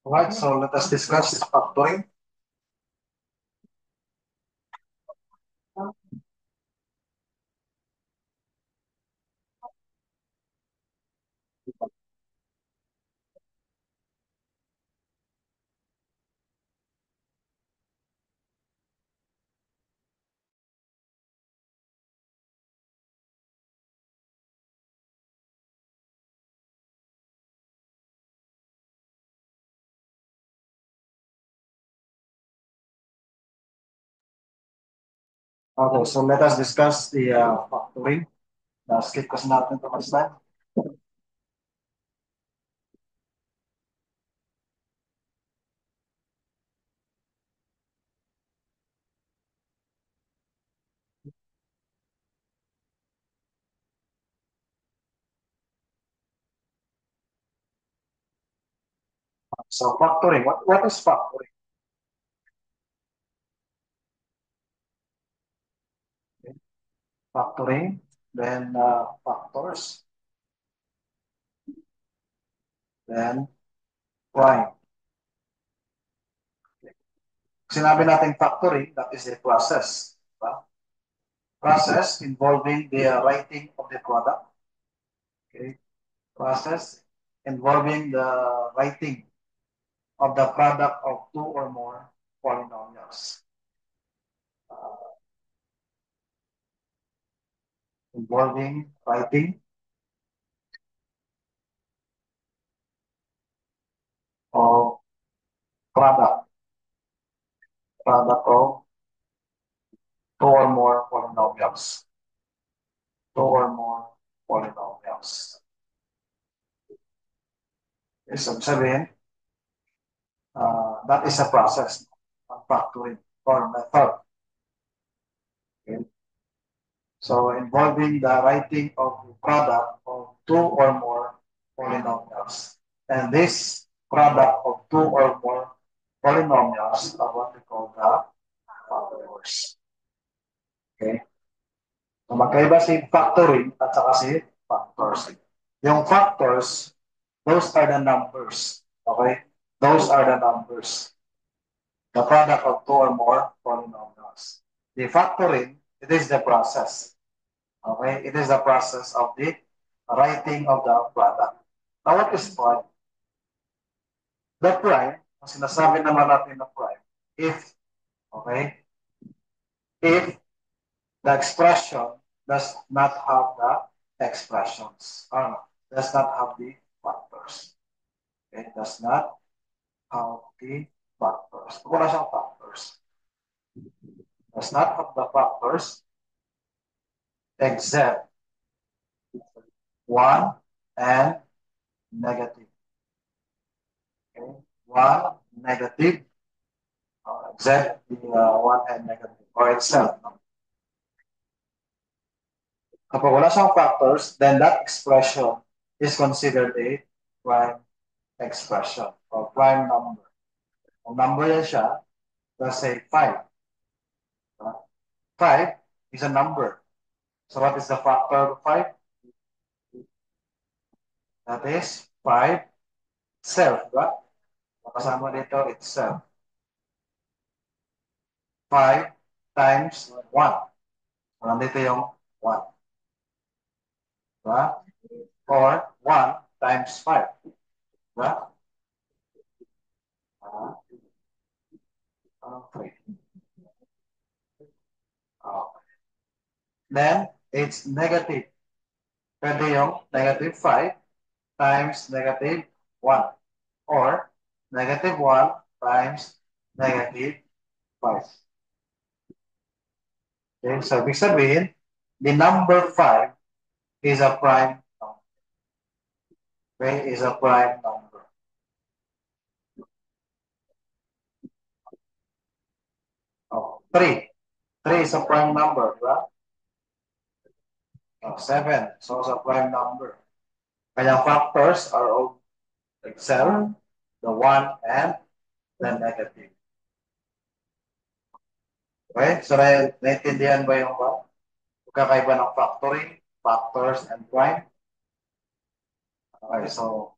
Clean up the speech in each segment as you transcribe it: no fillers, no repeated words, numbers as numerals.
Right, so let us discuss factoring. Okay, so let us discuss the factoring. Skip kasi natin ito next time. So factoring, what is factoring? Okay. Factoring, then factors, then prime. Okay. Sinabi natin factoring, that is a process. Diba? Process involving the writing of the product. Okay. Process involving the writing of the product of two or more polynomials. Involving writing of product, product of two or more polynomials. Two or more polynomials. Okay, so sabihin, that is a process of factoring or method. Okay. So involving the writing of the product of two or more polynomials. And this product of two or more polynomials are what we call the factors. Okay. So magkaiba si factoring at saka si factors. Yung factors, those are the numbers. Okay? Those are the numbers. The product of two or more polynomials. The factoring, it is the process. Okay? It is the process of the writing of the product. Now, what is prime? The prime, ang sinasabi naman natin na prime, if, okay, if the expression does not have the expressions, or does not have the factors. Okay, does not have the factors. Wala siyang factors. Does not have the factors except one and negative. Okay, one negative, except the one and negative, or itself. No? Kapag wala siyang factors, then that expression is considered a prime expression or prime number. Kung number yan siya, let's say 5. 5 is a number. So what is the factor of 5? That is 5 self, right? Kasama dito, itself. 5 times 1. So nandito yung 1. Diba? Or 1 times 5. Diba? Okay. Then, it's negative. Pwede yung negative 5 times negative 1. Or negative 1 times negative 5. Okay, so ibig sabihin, the number 5 is a prime number. Okay, is a prime number. Oh, 3. 3 is a prime number, right? 7. So it's a prime number. Kaya factors are all Excel, the 1 and the negative. Okay, so naintindihan ba yung kakaiba ng factoring, factors, and prime? Okay, so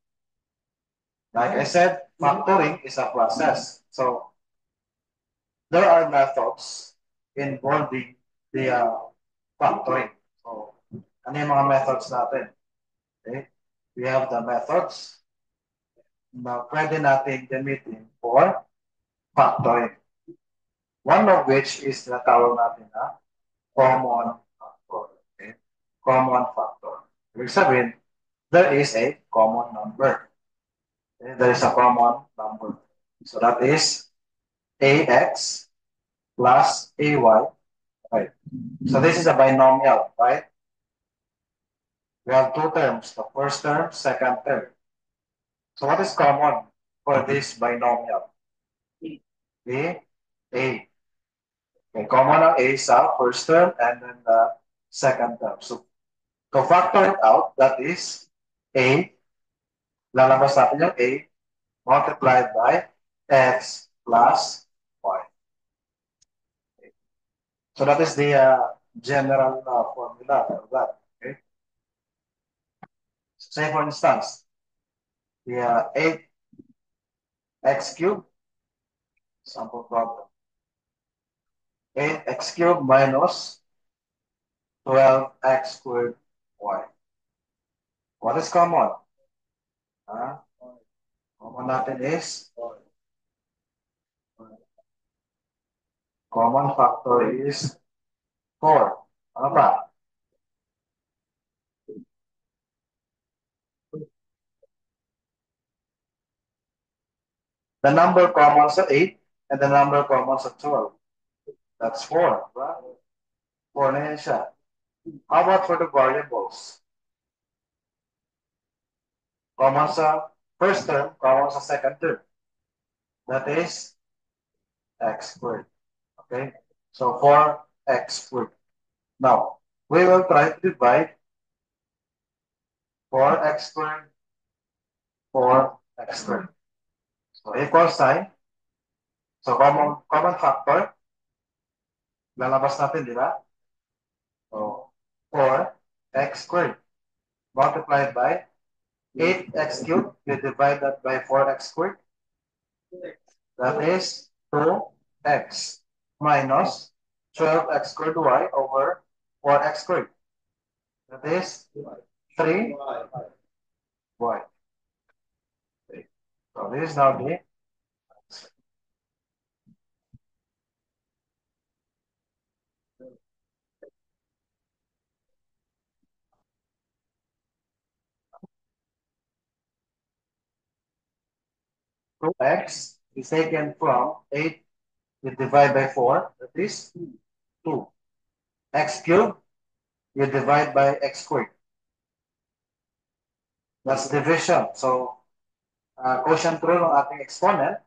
Like I said, factoring is a process. So there are methods involving the factoring. So ano yung mga methods natin? Okay? We have the methods na pwede natin gamitin for factoring. One of which is na tawag natin na common factor. Okay? Common factor. Ibig sabihin, there is a common number. Okay? There is a common number. So that is ax plus ay. Right. So this is a binomial, right? We have two terms, the first term, second term. So what is common for this binomial? The A. Okay, common ang A sa first term and then the second term. So to factor it out, that is A, lalabas natin yung A multiplied by X plus Y. Okay. So that is the general formula of that. Okay. So say for instance, the 8x cubed, sample problem. 8x cubed minus 12x squared y. What is common? Common natin is common factor is 4. Ano pa? The number common sa 8 and the number common sa 12. That's 4. Right? 4 na yan siya. How about for the variables? Common sa first term, common sa second term. That is x squared. Okay? So 4x squared. Now, we will try to divide 4x squared, 4x squared. So equal sign. So common factor. Lalabas natin, di ba? So 4x squared multiplied by 8x cubed. You divide that by 4x squared. That is 2x minus 12x squared y over 4x squared. That is 3y. So this is now the two x is taken from 8, you divide by 4, that is 2. X cubed, you divide by x squared. That's division. So, quotient rule ng ating exponent,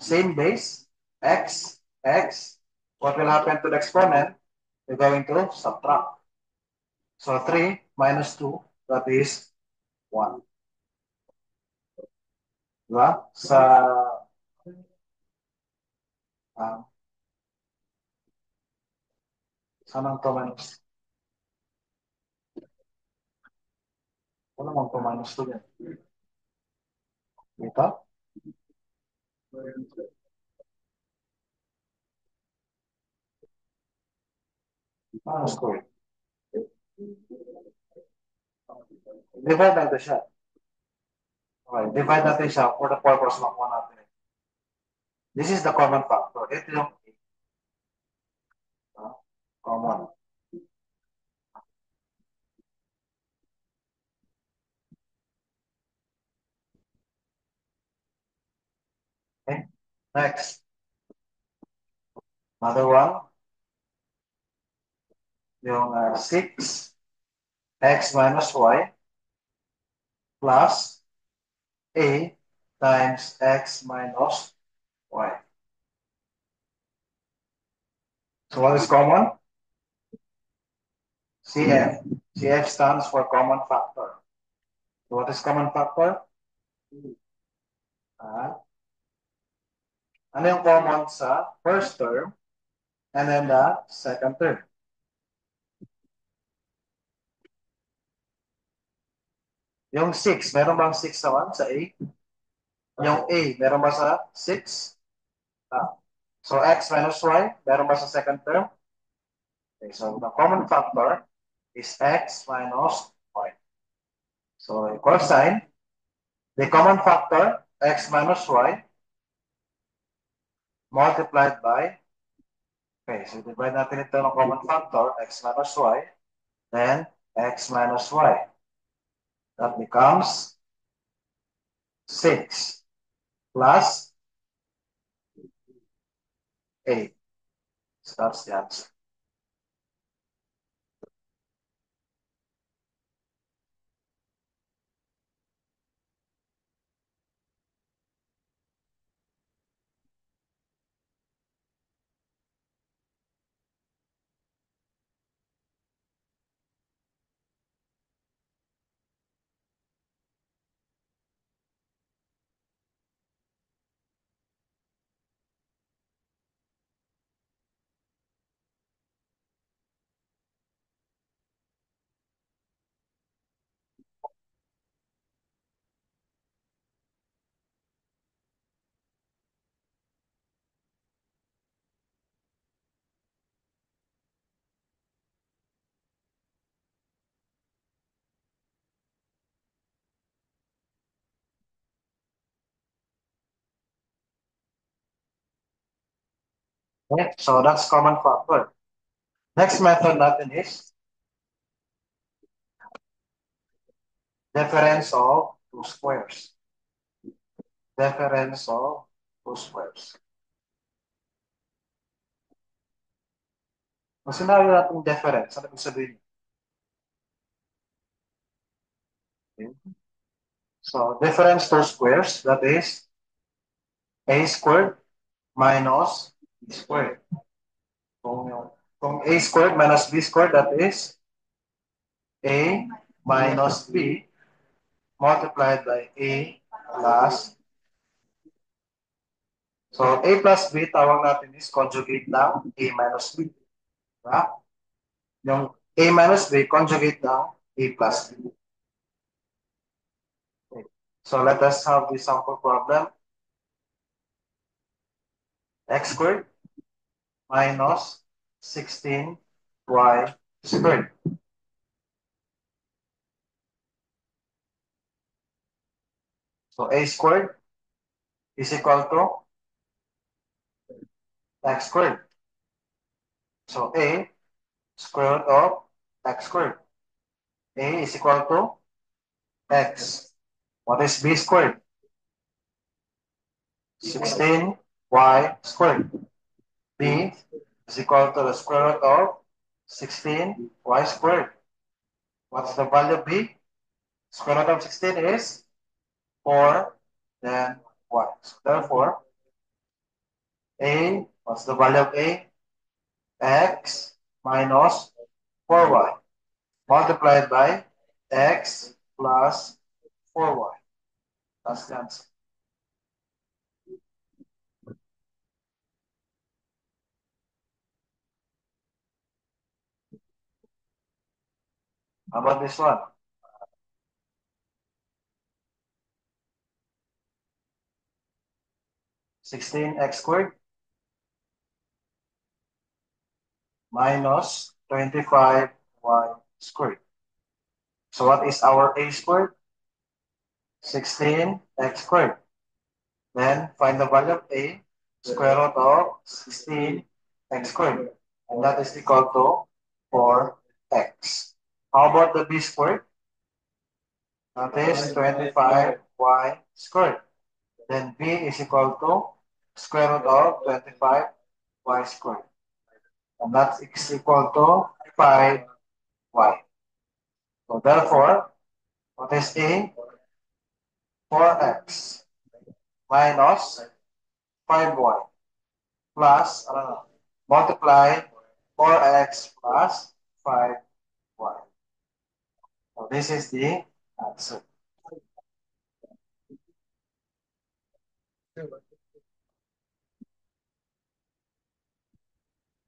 same base, x, x. What will happen to the exponent? We're going to subtract. So 3 minus 2, that is 1. Diba? Sa saan ang 2 minus? Wala mang 2 minus 2 yan. Dito? Ano square? Divide natin siya. Okay, divide natin siya for the purpose ng one natin. This is the common factor. Ito yung common. Okay, next. Another one. Yung 6x minus y plus a times x minus y. So what is common? CF. CF stands for common factor. So what is common factor? Ano yung common sa first term and then the second term? Yung 6, meron bang 6 naman sa A? Yung A, meron ba sa 6? Ah. So x minus y, meron ba sa second term? Okay, so the common factor is x minus y. So equal sign, the common factor, x minus y, multiplied by, okay, so divide natin ito ng common factor, x minus y, then x minus y. That becomes 6 plus 8. So that's the answer. Okay, so that's common factor. Next method natin is difference of two squares. Difference of two squares. Kung sinabi natin difference, ano ibig sabihin? Okay. So difference two squares, that is a squared minus b squared. Kung a squared minus b squared, that is a minus b multiplied by a plus. So a plus b, tawag natin is conjugate ng a minus b. Diba? Yung a minus b, conjugate ng a plus b. Okay. So let us have the sample problem. X squared minus 16y squared. So a squared is equal to x squared. So a square root of x squared. A is equal to x. What is b squared? 16y squared. B is equal to the square root of 16y squared. What's the value of b? Square root of 16 is 4, then y. So therefore, a, what's the value of a? X minus 4y multiplied by x plus 4y. That's the answer. How about this one? 16x squared minus 25y squared. So what is our a squared? 16x squared. Then find the value of a, square root of 16x squared. And that is equal to 4x. How about the b squared? That is 25y squared. Then b is equal to square root of 25y squared. And that's equal to 5y. So therefore, what is a? 4x minus 5y plus, multiply 4x plus 5y. So this is the answer.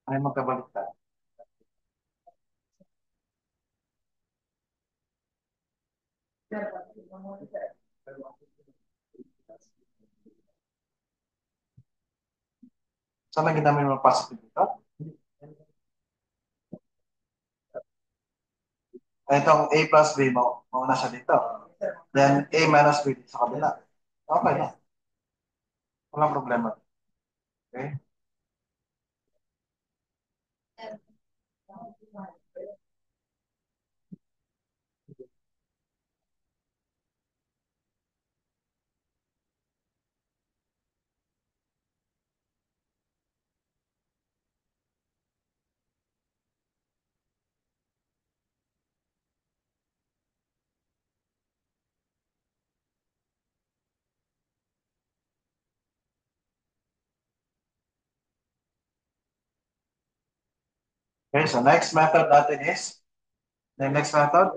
Ay magkabaliktad. Okay. Saan lang ginamit mo positive dito? Itong A plus B mo, mauna siya dito. Then A minus B dito sa kabila. Okay na. Walang problema. Okay? Okay, so next method natin is, the next method,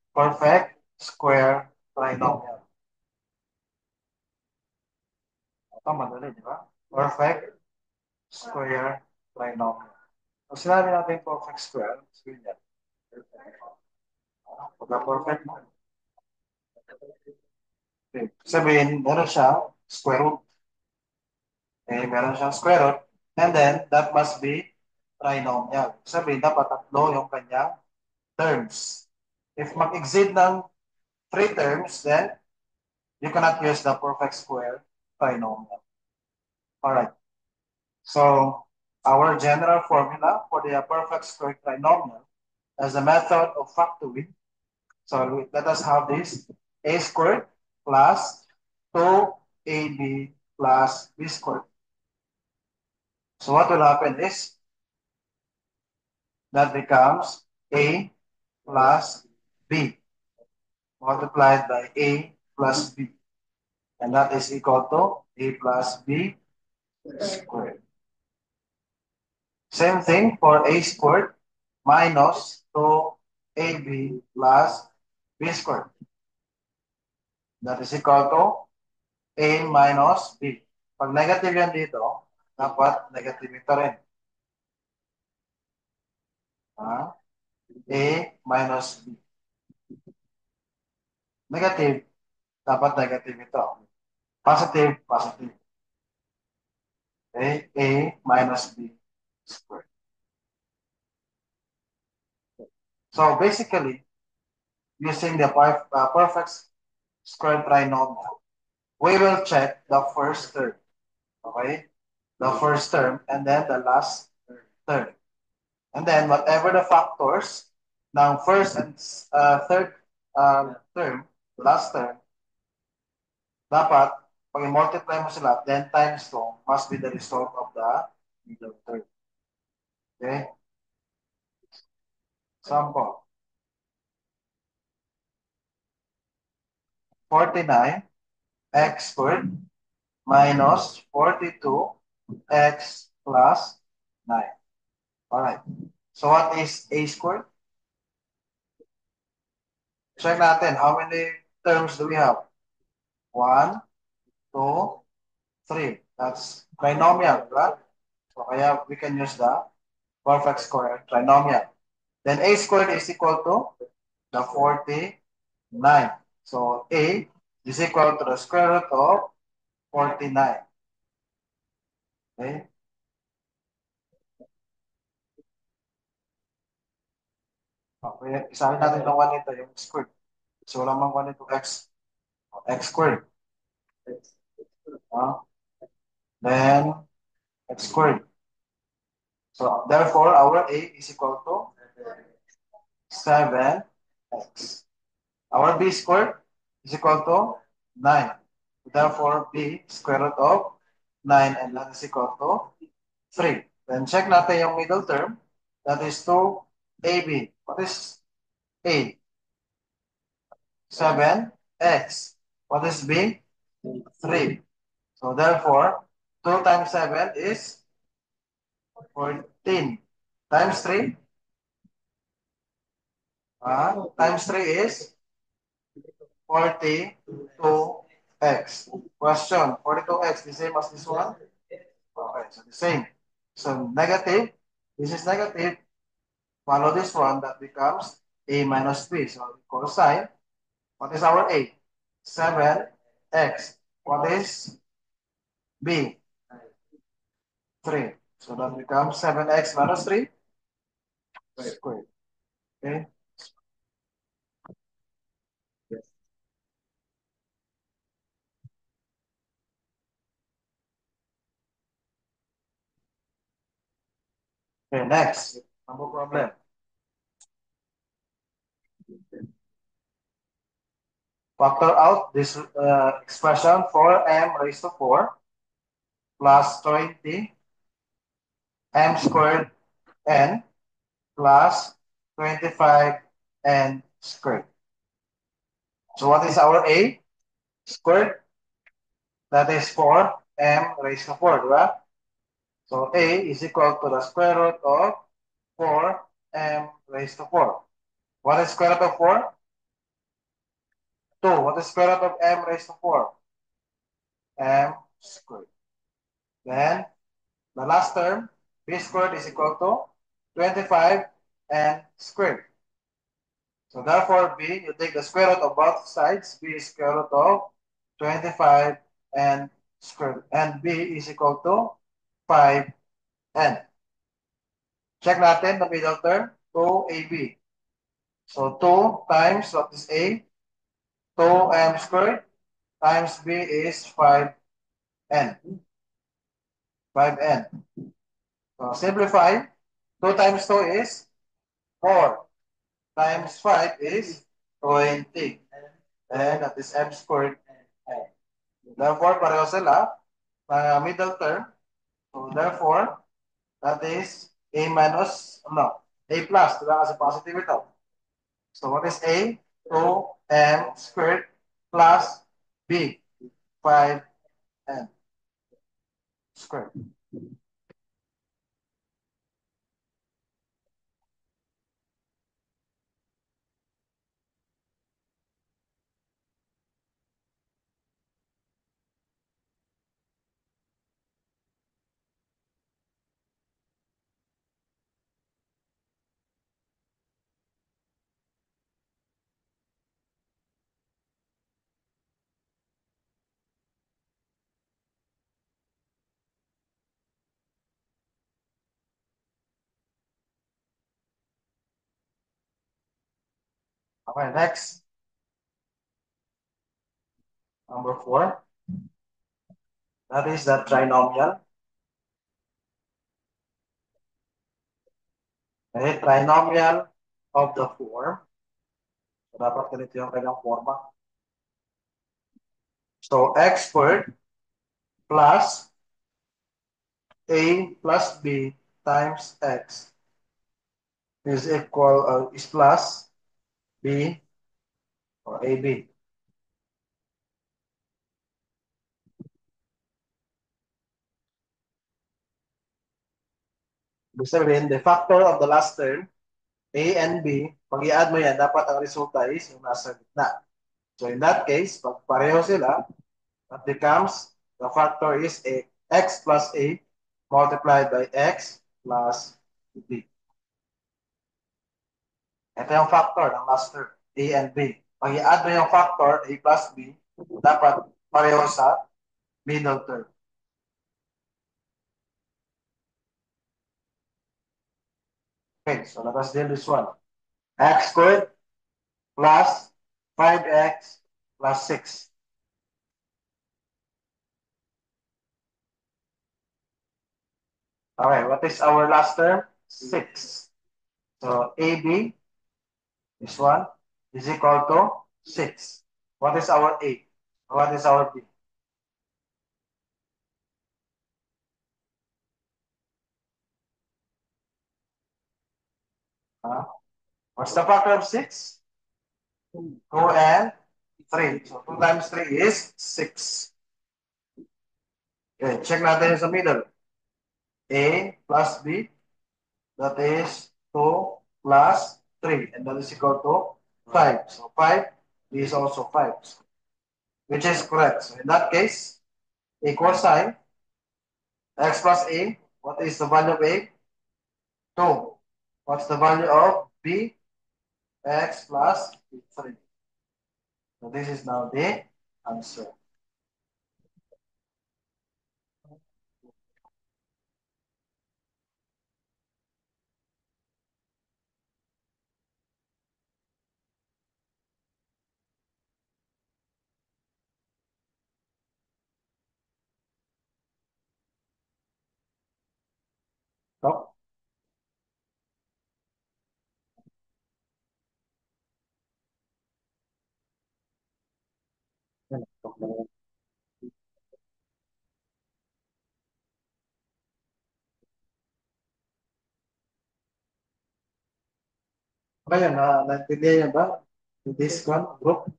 perfect square trinomial. Ito, madali, di ba? Perfect square trinomial. Kung sinabi natin perfect square, sabihin yan. Pagka perfect mo, okay. Sabihin, meron siya square root. Okay, meron siyang square root. And then, that must be trinomial. Sabihin, dapat tatlo yung kanyang terms. If mag-exceed ng three terms, then you cannot use the perfect square trinomial. All right. So our general formula for the perfect square trinomial as a method of factoring. So let us have this a squared plus 2ab plus b squared. So what will happen is that becomes a plus b multiplied by a plus b. And that is equal to a plus b squared. Same thing for a squared minus 2ab plus b squared. That is equal to a minus b. Pag negative yan dito, dapat negative ito rin. A minus b. Negative, dapat negative ito. Positive, positive. Okay? A minus b squared. So basically, using the perfect square trinomial, we will check the first term. Okay? The first term and then the last term. And then whatever the factors ng first and third term, last term, dapat pag i-multiply mo sila, then times 2 must be the result of the middle term. Okay? Example, 49 x squared minus 42 x plus 9. Alright. So what is a squared? Check natin. How many terms do we have? 1, 2, 3. That's trinomial, right? So kaya we can use the perfect square trinomial. Then a squared is equal to the 49. So a is equal to the square root of 49. Okay? Okay, isahin natin itong 1 nito, yung squared. So wala mang 1 nito x. X squared. Then x squared. So therefore, our a is equal to 7x. Our b squared is equal to 9. Therefore, b square root of 9 and that is equal to 3. Then check natin yung middle term. That is 2ab. What is a? 7x. What is b? 3. So therefore, 2 times 7 is 14. Times 3? Times 3 is 42x. Question, 42x, the same as this one? Okay, so the same. So negative, this is negative. Follow this one, that becomes a minus b. So equal sign. What is our A? 7x. What is B? 3. So that becomes 7x minus 3 squared. Okay. Yes. Okay, next. Number problem. Factor out this expression for m raised to 4 plus 20 m squared n plus 25 n squared. So what is our A? Squared. That is 4 m raised to 4, right? So A is equal to the square root of 4 m raised to 4. What is square root of 4? 2. What is square root of m raised to 4? M squared. Then the last term, B squared is equal to 25 n squared. So therefore, B, you take the square root of both sides. B is square root of 25 n squared. And B is equal to 5n. Check natin the middle term, 2AB. So 2 times what is A? 2m squared times B is 5n. 5n. So simplify. 2 times 2 is 4. Times 5 is 20. And that is m squared. Therefore, pareho sila middle term. So therefore, that is A minus, no, A plus. Diba kasi positive ito. So what is A? 2m squared plus B, 5m squared. Okay, next. Number 4. That is the trinomial. Okay, trinomial of the form. So dapat ganito yung kanyang forma. So x squared plus A plus B times X is equal is plus B or AB. Ibig sabihin, the factor of the last term, A and B, pag i-add mo yan, dapat ang resulta is yung nasa gitna. So in that case, pag pareho sila, that becomes, the factor is A, X plus A multiplied by X plus B. Ito yung factor ng last term, A and B. Pag i-add mo yung factor, A plus B, dapat pareho sa middle term. Okay, so let us deal this one. X squared plus 5x plus 6. Okay, what is our last term? 6. So AB, this one, is equal to 6. What is our A? What is our B? What's the factor of 6? 2 and 3. So 2 times 3 is 6. Okay, check natin sa middle. A plus B, that is 2 plus 3. And that is equal to 5. So 5 is also 5. Which is correct. So in that case, equal sign, x plus A, what is the value of A? 2. What's the value of B? X plus 3. So this is now the answer. So, ngayon, naintindihan niyo ba? This one, group?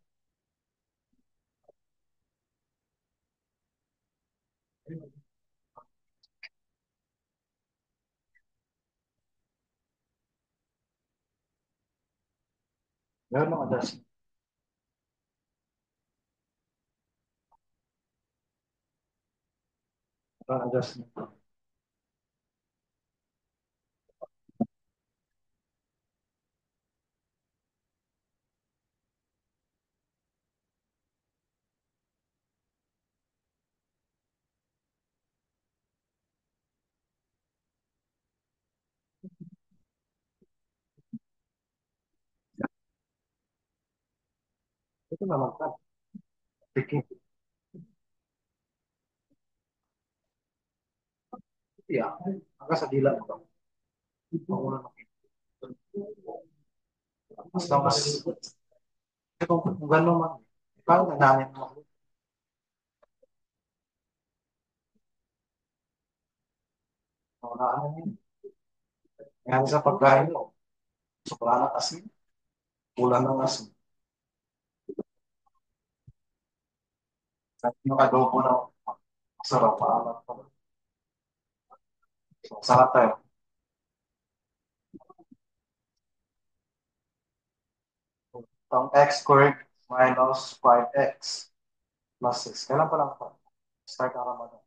Meron mga adjustment. Meron adjustment. Ito naman ka. Picking. Yeah. Hanggang sa dila mo. Pangulo ng basta mas, kung gano'n man, parang nanamin mo. Wala ano yun. Yan sa pagkain mo. Sobrang ng asin. Kulang ng asin. Yung adobo na masarap, maalat pa. So, sarap tayo. Ang x squared minus 5x plus 6. Kailan pa lang ito? Start ang Ramadan.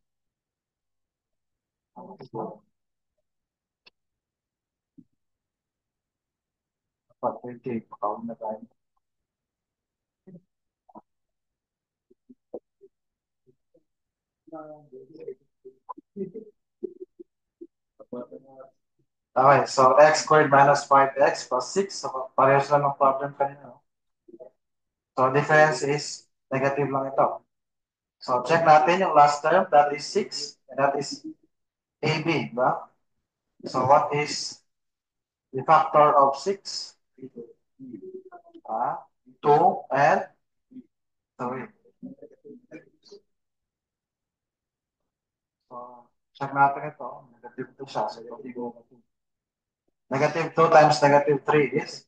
20, pakaon na tayo. Okay, so x squared minus 5x plus 6. So, parehas lang ang problem kanina. No? So, difference is negative lang ito. So, check natin yung last term. That is 6. And that is AB, ba? So, what is the factor of 6? 2 and 3. So, check natin ito. Negative 2 siya. So, negative 2 times negative 3 is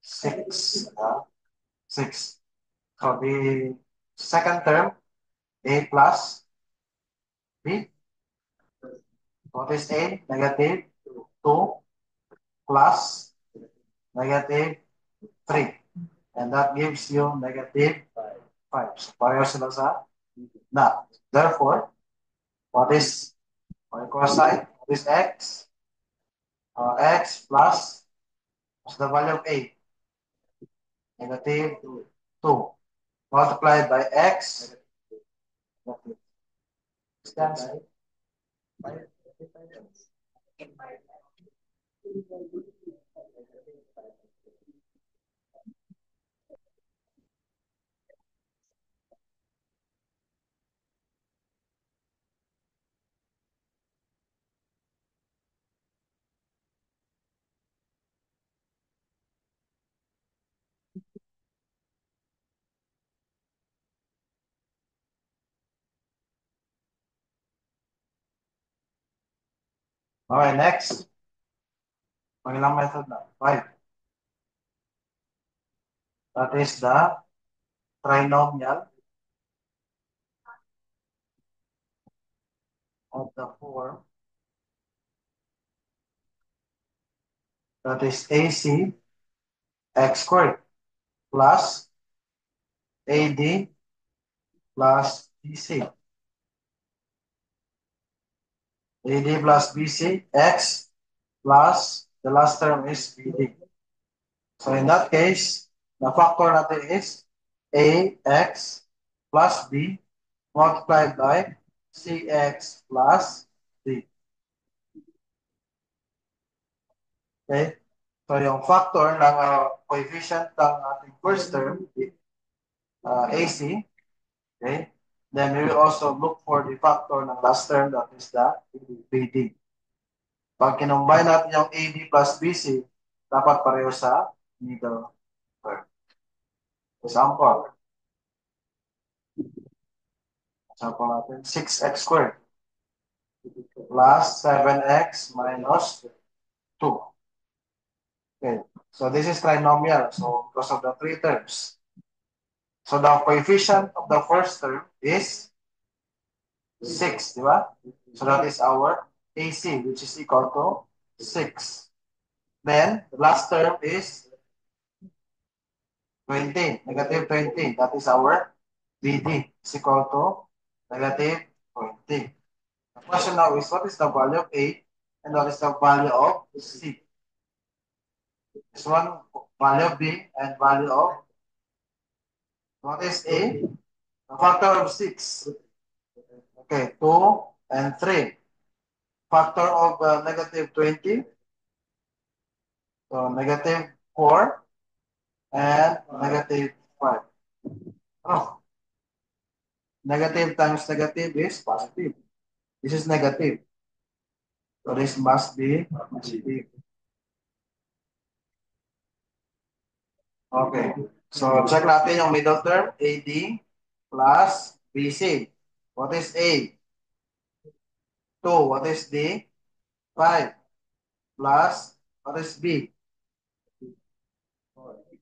6. 6. So, the second term, A plus B. What is A? Negative 2 plus negative 3. And that gives you negative 5. So, pareho sila sa na. Therefore, what is cosine? What is x? X plus, what's the value of A? Negative 2. Multiplied by x. Stands. Okay, next. Pangilang method na. 5. That is the trinomial of the form. That is AC x squared plus AD plus BC. AD plus BC, x plus the last term is BD. So in that case, the factor natin is AX plus B multiplied by CX plus D. Okay? So yung factor ng coefficient ng ating first term, AC, okay? Then we will also look for the factor ng last term, that is the BD. Pag kinumbine natin yung AD plus BC, dapat pareho sa middle term. Example. Example natin, 6x squared plus 7x minus 2. Okay, so this is trinomial. So because of the three terms. So the coefficient of the first term is 6, di ba? So that is our AC, which is equal to 6. Then the last term is 20, negative 20. That is our BD, is equal to negative 20. The question now is, what is the value of A and what is the value of C? This one, value of B and value of, what is A? A factor of 6. Okay, 2 and 3. Factor of negative 20. So negative 4 and negative 5. Oh, negative times negative is positive. This is negative. So this must be positive. Okay. So check natin yung middle term, AD plus BC. What is A? 2. What is D? 5. Plus, what is B?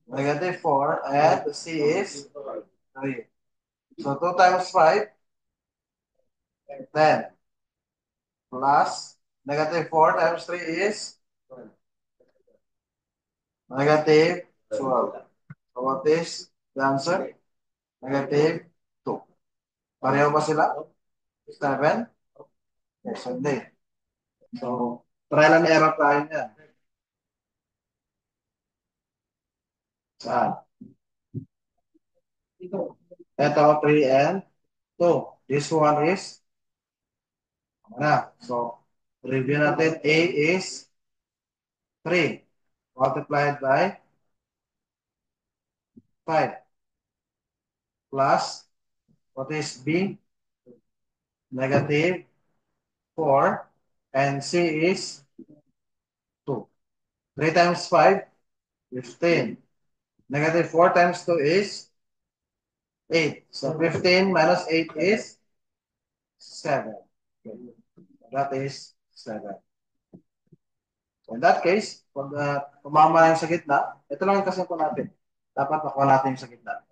Negative 4. And C is 3. So 2 times 5, 10. Plus, negative 4 times 3 is negative 12. So what is the answer? Negative 2. Pareho ba sila? 7? Yes, hindi. So, trial and error tayo niyan. Saan? Ito, 3 and 2. This one is, ano? So, review natin. A is 3 multiplied by 5 plus, what is B? Negative 4 and C is 2. 3 times 5, 15. Negative 4 times 2 is 8. So 15 minus 8 is 7. Okay. That is 7. So in that case, pag tumama yung sa gitna, ito lang yung kasunod natin. Dapat makuha natin yung sa gitna.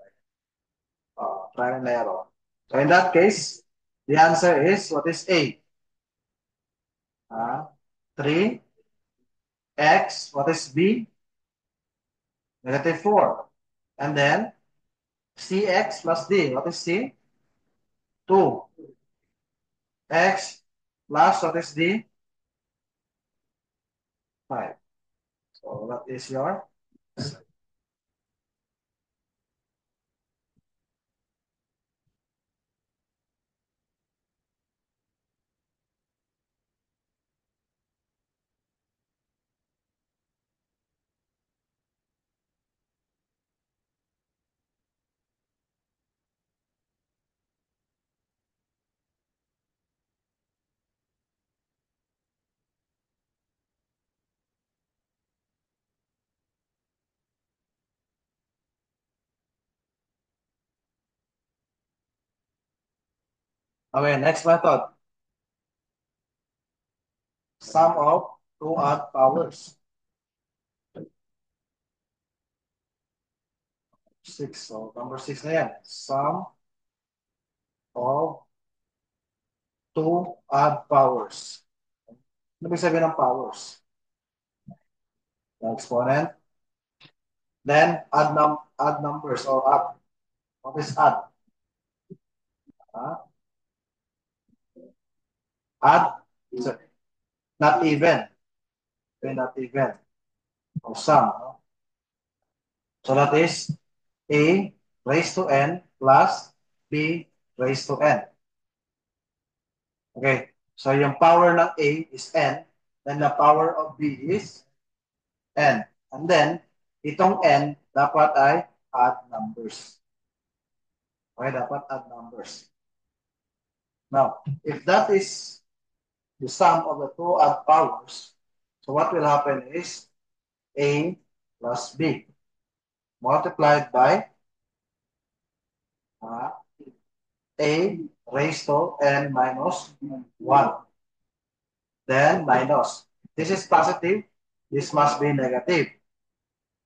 Trial and error. So in that case, the answer is, what is A? 3x, what is B? Negative 4. And then, CX plus D, what is C? 2. X plus, what is D? 5. So that is your answer. Okay, next method. Sum of two odd powers. 6. So, number 6 na yan. Sum of two odd powers. Ano ibig sabihin ng powers? The exponent. Then, add numbers or add. What is add? Add, so, not even. Okay, not even. Or sum. No? So that is A raised to n plus b raised to n. Okay, so yung power ng A is n, then the power of B is n. And then, itong n dapat ay odd numbers. Okay, dapat odd numbers. Now, if that is the sum of the two odd powers, so what will happen is A plus B multiplied by A raised to n minus 1. Then minus. This is positive. This must be negative.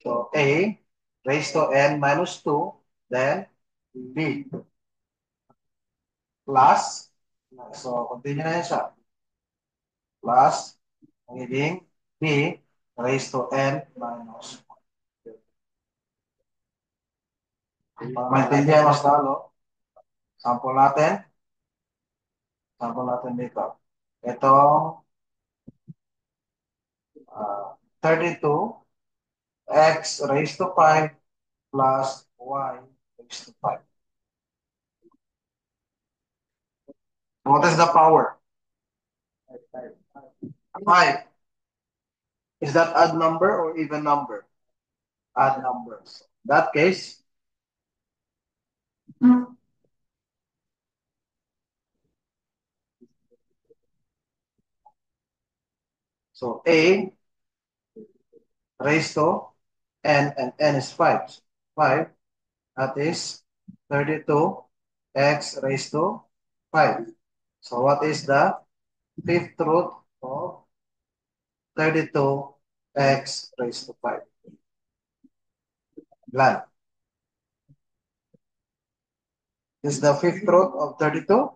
So A raised to n minus 2. Then B plus. So continue na yan siya. Plus magiging B raised to n minus 1. Para maintindihan mas lalo, sample natin. Sample natin dito. Itong 32 x raised to 5 plus y raised to 5. What is the power? 5. Is that odd number or even number? Odd numbers. In that case, so A raised to n, and n is 5. 5, that is 32 x raised to 5. So what is the fifth root of 32 x raised to 5? Blank. Is the fifth root of 32?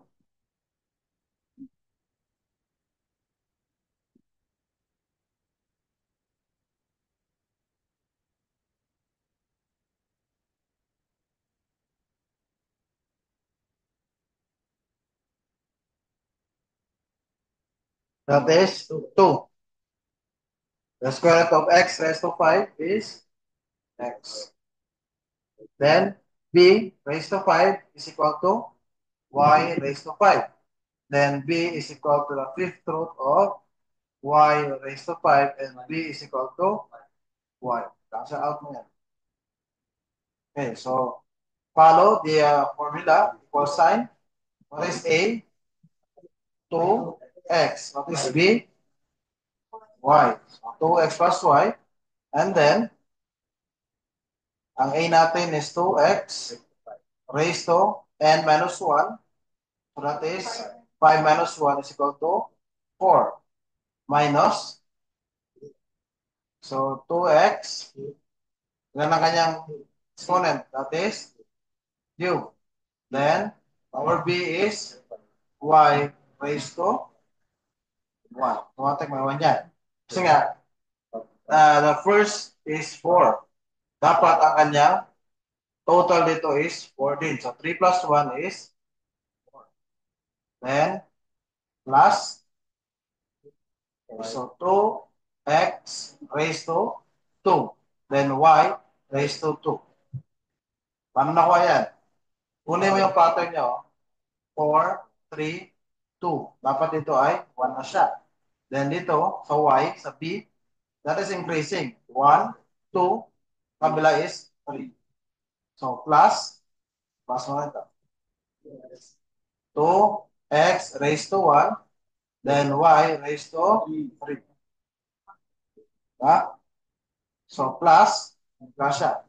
That is 2. The square root of x raised to 5 is x. Then b raised to 5 is equal to y raised to 5. Then b is equal to the fifth root of y raised to 5, and b is equal to y. Cancel out mo yan. Okay, so follow the formula, equal sign. What is a? 2x. What is b? Y. So 2x plus y. And then, ang a natin is 2x raised to n minus 1. So that is 5 minus 1 is equal to 4. Minus, so 2x, yan ang kanyang exponent. That is cube. Then, our b is y raised to 1. Tumatik may 1 yan. Kasi nga, the first is 4. Dapat ang kanyang total dito is 14. So 3 plus 1 is 4. Then, plus, so 2x raised to 2. Then y raised to 2. Paano nakuha yan? Kunin mo yung pattern nyo. 4, 3, 2. Dapat dito ay 1 na siya. Then dito, sa y, sa b, that is increasing. 1, 2, kabila is 3. So plus mo ito. 2x raised to 1, then y raised to 3. Ha? So plus siya.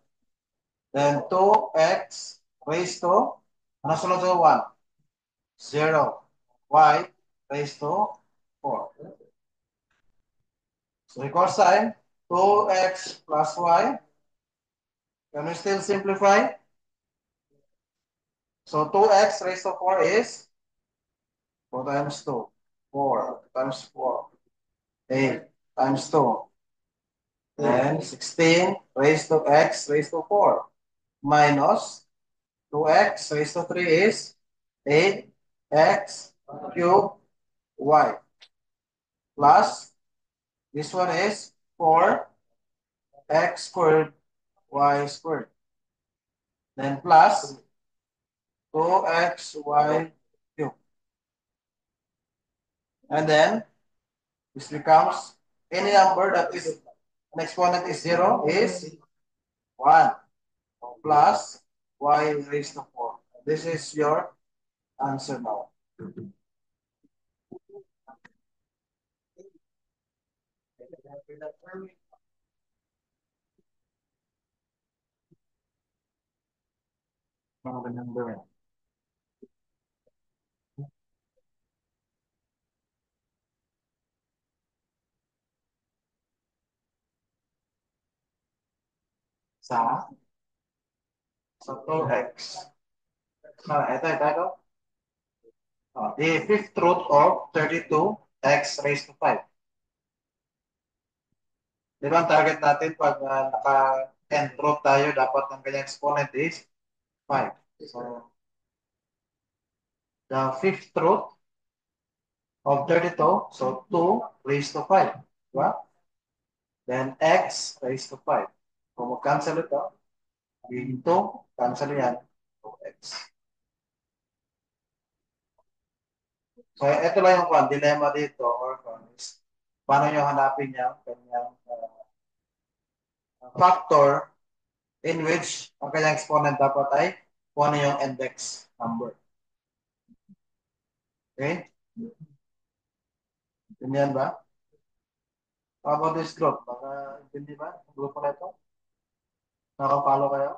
Then 2x raised to, ano sunod sa 1? 0. Y raised to 4. So equal sign, 2x plus y. Can we still simplify? So 2x raised to 4 is 4 times 2. 4 times 4. 8 times 2. Then 16 raised to x raised to 4. Minus 2x raised to 3 is 8x cubed y. Plus, this one is 4x squared y squared. then plus 2xy cubed. And then this becomes any number that is an exponent is 0 is 1 plus y raised to 4. This is your answer now. Mga ganyan gawin. Sa 2x. Ito. The fifth root of 32 x raised to 5. Di ba ang target natin pag naka-nth root tayo, dapat ang kanyang exponent is 5. So, the fifth root of 32, so 2 raised to 5. Diba? Then x raised to 5. Kung mag-cancel ito, dito, cancel yan, 2x. So, ito lang yung dilemma dito or is paano nyo hanapin yung kanyang factor in which ang kanyang exponent dapat ay kung ano yung index number. Okay? Intindihan ba? How about this group? Baka intindi ba? Ang grupo na ito? Nakapalo kayo?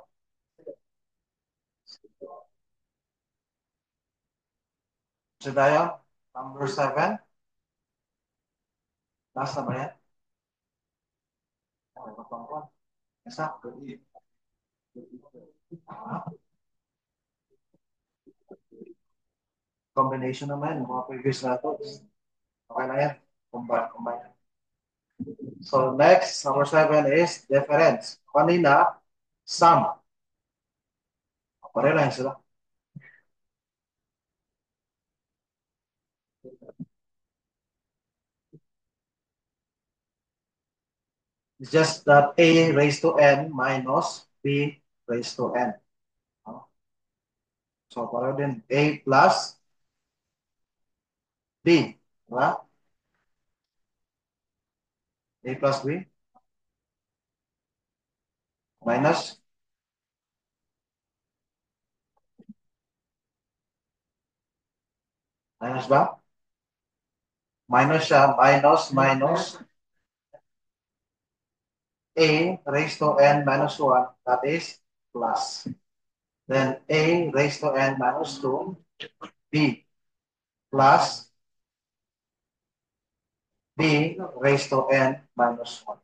So tayo, number 7. Last na ba yan? Okay, matangkon. Exacto. Combination naman, yung mga previous na ito. Okay na yan. Combine. So next, number 7 is difference. Kanina, sum. Pareho lang sila. It's just that a raised to n minus b raised to n. So pareho din. A plus b. Diba? A plus b minus ba? Minus siya. Minus a raised to n minus 1. That is plus. Then a raised to n minus 2. B plus b raised to n minus 1.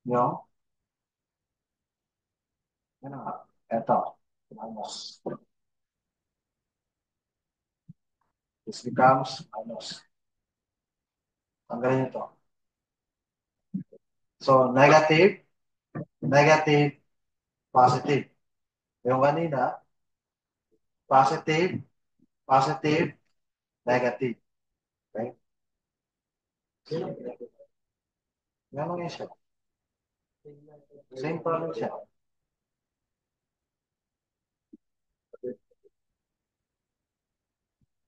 Yung? Yan nga. Ito. Minus. This becomes minus. Tanggalin ito. So, negative, positive. Yung kanina, positive, negative. Okay? Yan lang yun siya. Same pa rin siya.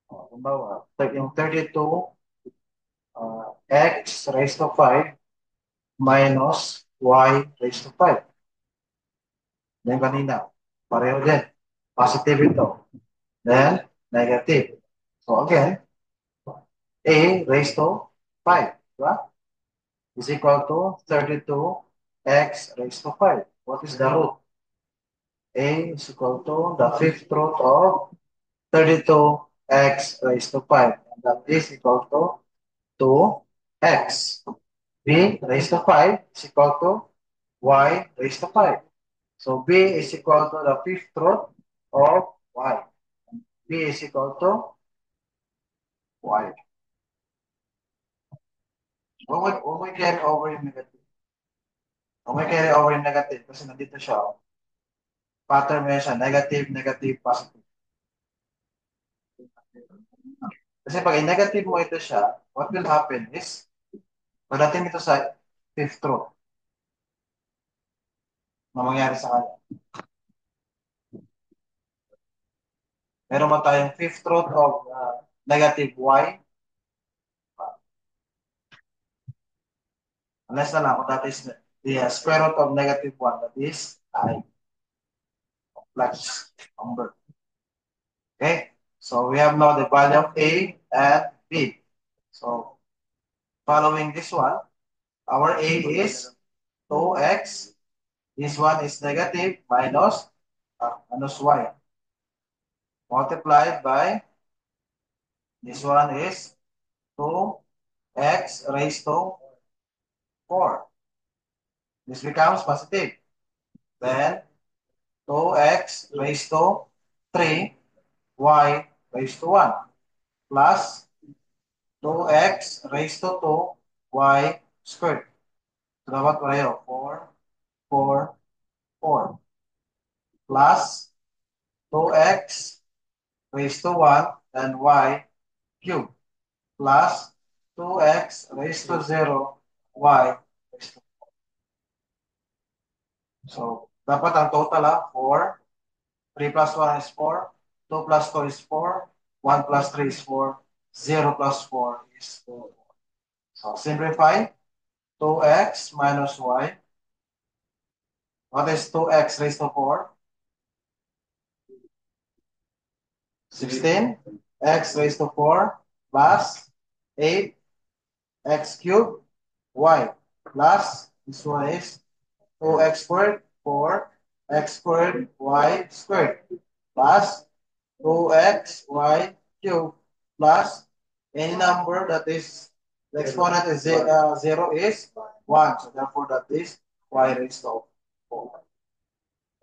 Kumbawa, yung 32 x raised to 5 minus y raised to 5. Yan kanina. Pareho din. Positive ito. Then, negative. So again, a raised to 5. Diba? Is equal to 32 x raised to 5. What is the root? A is equal to the fifth root of 32 x raised to 5. And that is equal to 2x. B raised to 5 is equal to y raised to 5. So B is equal to the fifth root of y. B is equal to y. Huwag mo carry over yung negative. Huwag mo carry over yung negative kasi nandito siya. Pattern mo yan siya. Negative, positive. Kasi pag i-negative mo ito siya, what will happen is, pagdating ito sa fifth row, na mangyari sa kanya. Meron ba tayong fifth root of negative y? Unless na lang kung that is the square root of negative 1, that is I, complex number. Okay, so we have now the value of A and B. So following this one, our A is 2x. This one is negative minus y. Multiplied by, this one is 2x raised to 4. This becomes positive. Then 2x raised to 3, y raised to 1, plus 2x raised to 2, y squared. So dapat pareho, 4, 4, 4. Plus 2x raised to 1 and y cubed. Plus 2x raised to 0, y raised to 4. So dapat ang total 4, 3 plus 1 is 4, 2 plus 2 is 4, 1 plus 3 is 4, 0 plus 4 is 2. So simplify, 2x minus y. What is 2x raised to 4? 16. X raised to 4 plus 8. X cubed. Y plus, this one is 2x squared, 4. X squared, y squared. Plus 2x, y cubed. Plus any number that is, the exponent is 0 is 1. So therefore that is y raised to 4.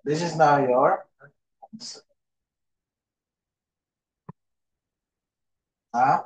This is now your answer. Huh?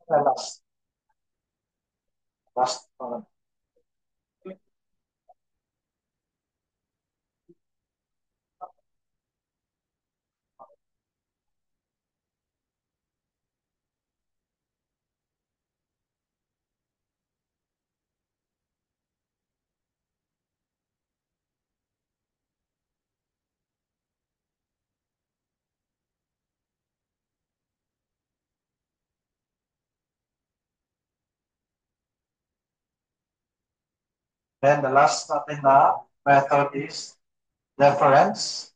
Last, last one. Then the last natin na method is difference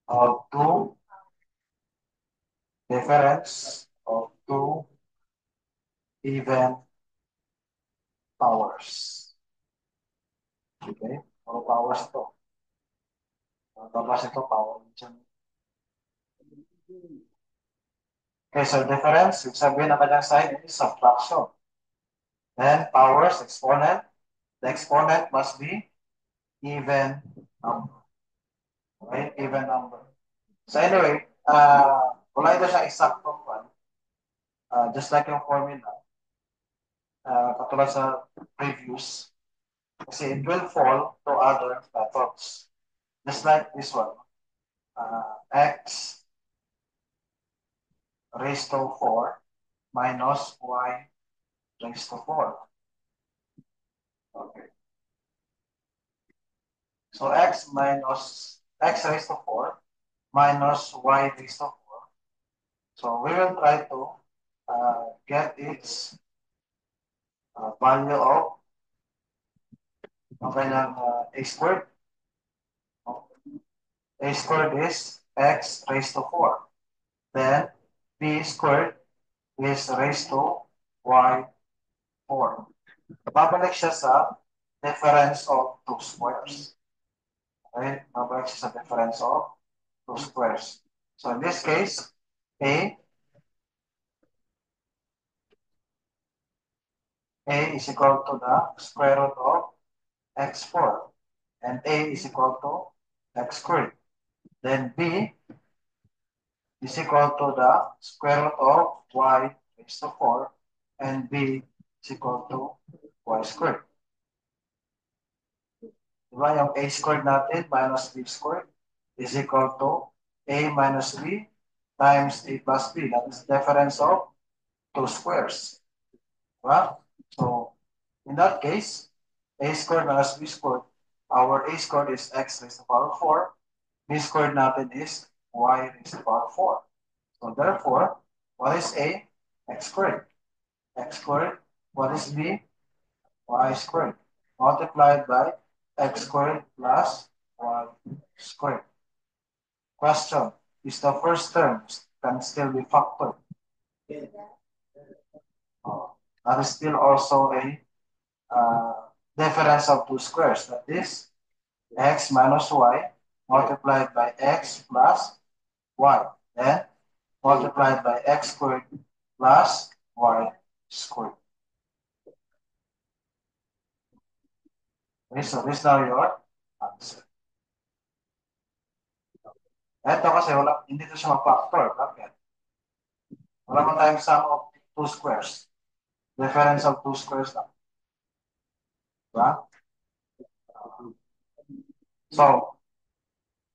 of two even powers. Okay? Puro powers to. Babas ito, power. Okay, so difference, yung sabihin na kanyang sign is subtraction. Then powers, exponent. The exponent must be even number. Okay? Even number. So anyway, wala ito siyang exact one. Just like yung formula, katulad sa previous, kasi it will fall to other methods. Just like this one, x raised to 4 minus y raised to 4. Okay. So x raised to 4 minus y raised to 4. So we will try to get its value of a squared. A squared is x raised to 4. Then b squared is raised to y 4. Babalik siya sa difference of two squares. Okay? Babalik siya sa difference of two squares. So in this case, a is equal to the square root of x4. And a is equal to x squared. Then b is equal to the square root of y raised to 4. And b is equal to y squared. Diba yung a squared natin minus b squared is equal to a minus b times a plus b. That is the difference of two squares. Diba? So, in that case, a squared minus b squared, our a squared is x raised to the power 4. B squared natin is y raised to the power 4. So, therefore, what is a? X squared. X squared. What is b? Y squared. Multiplied by x squared plus y squared. Question. Is the first term can still be factored? That is still also a difference of two squares. That is x minus y multiplied by x plus y. Then multiplied by x squared plus y squared. Okay, so this now your answer. Ito kasi hindi ito siya mag-factor. Bakit? Wala man tayong sum of two squares. Difference of two squares lang. Diba? So,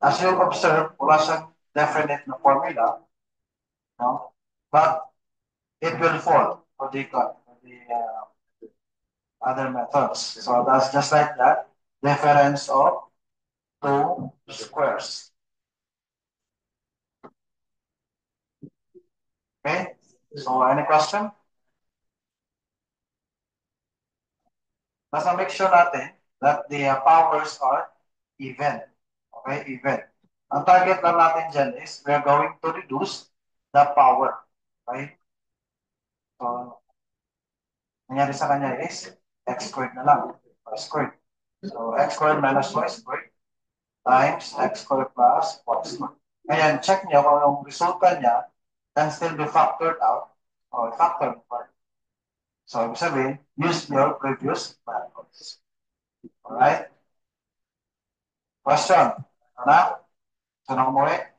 as you observe, wala siyang definite na formula. No? But it will fall for the other methods. So that's just like that. Difference of two squares. Okay? So any question? Basta make sure natin that the powers are even. Okay? Even. Ang target lang natin dyan is we're going to reduce the power. Okay? So, nangyari sa kanya is x squared na lang. Y squared. So, x squared minus y squared times x squared plus y squared. Ngayon, check niyo kung yung resulta niya can still be factored out or factored part. So, ibig sabihin, use your previous methods. Alright? Question? Na? Tanong mo eh?